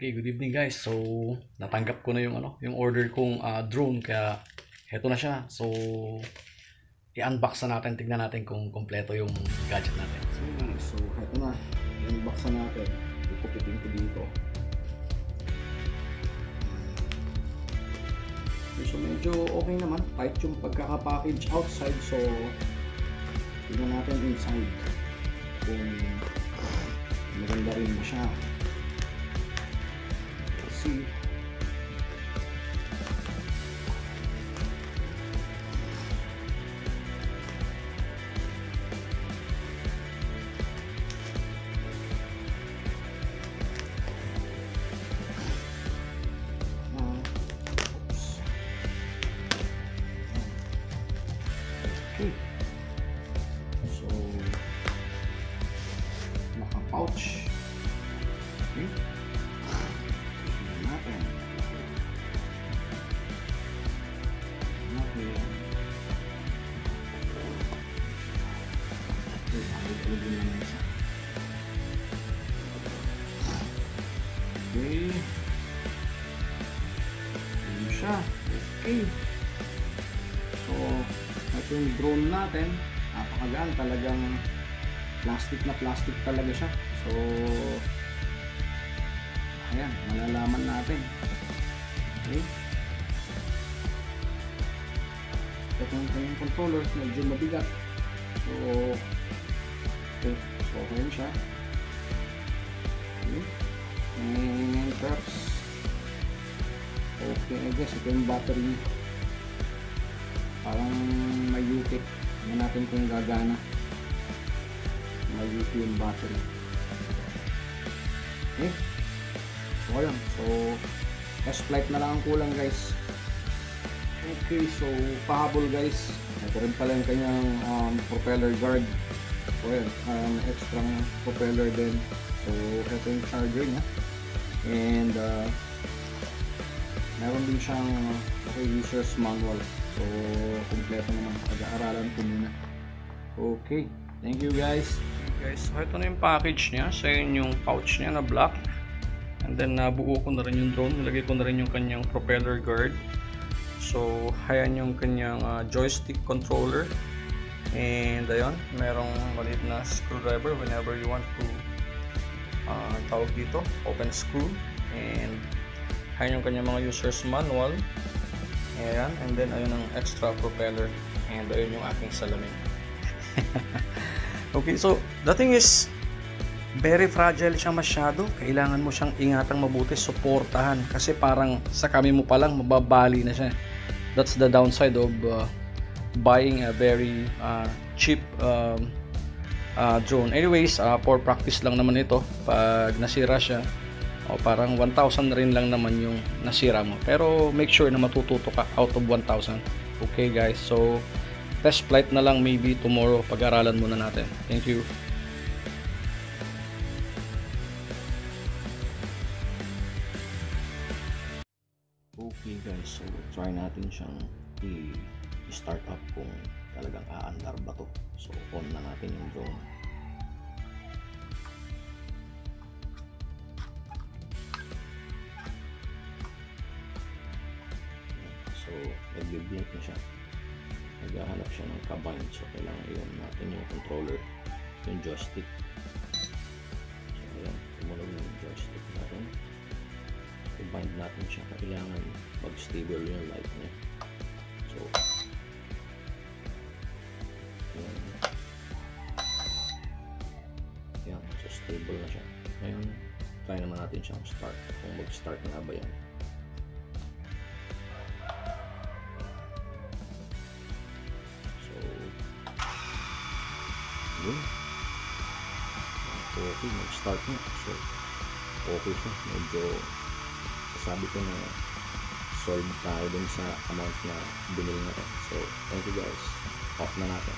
Okay, good evening guys. So, natanggap ko na yung yung order kong drone kaya heto na siya. So, i-unbox na natin, tignan natin kung kompleto yung gadget natin. So heto na. I-unbox na natin. Ipupitin ko dito. Okay, so medyo okay naman. Tight yung pagkaka-package outside. So, tignan natin inside. Kung maganda rin na siya. See. Okay. So, naka-pouch. Okay. Natin. Okay. Ano siya? Okay. So, ito yung drone natin. Napakagaan. Talagang plastic na plastic talaga siya. So, ayan. Malalaman natin. Okay. Ito yung kanyang controller. Medyo mabigat. So, okay. So, okay siya. Okay. And perhaps okay, I guess ito yung battery. Parang may UT. Tingnan natin kung gagana. May UT yung battery. Okay. So, ayun. So, test flight na lang ang kulang guys. Okay, so pahabol guys. Ito rin pala yung kanyang propeller guard. So, ayun. Extra propeller din. So, ito yung charger niya. And, meron din siyang user's manual. So, kompleto naman. Pag-aaralan ko muna. Okay. Thank you guys. Okay guys, so ito na yung package niya. So, yun yung pouch niya na black. And then, nabuo ko na rin yung drone. Nilagay ko na rin yung kanyang propeller guard. So, ayan yung kanyang joystick controller. And, ayun, merong maliit na screwdriver whenever you want to tawag dito, open screw. And ayan yung kanyang mga user's manual. Ayan, and then ayun ang extra propeller. And ayun yung aking salamin. Okay, so the thing is very fragile siya masyado. Kailangan mo siyang ingatang mabuti, suportahan. Kasi parang sa kami mo pa lang mababali na siya. That's the downside of buying a very cheap drone. Anyways, for practice lang naman ito. Pag nasira siya, parang 1,000 rin lang naman yung nasira mo. Pero make sure na matututo ka out of 1,000. Okay guys, so test flight na lang maybe tomorrow. Pag-aralan muna natin. Thank you. Okay guys, so try natin siyang i-start up kung talagang aandar ba to. So, on na natin yung drone. So, nag-blink na siya. Naghahanap siya ng kabind. So, kailangan i-on natin yung controller, yung joystick. So, ayan. Tumunog yung joystick natin. I-bind natin siya. Kailangan mag-stable yung light niya. So, ayan. So, stable na siya. Ngayon, try naman natin siyang start. Kung mag-start na ba yan. Yun. Okay, mag-start na. So, okay siya. Medyo sabi ko na solve tayo dun sa amount na binili natin. So, thank you guys. Off na natin.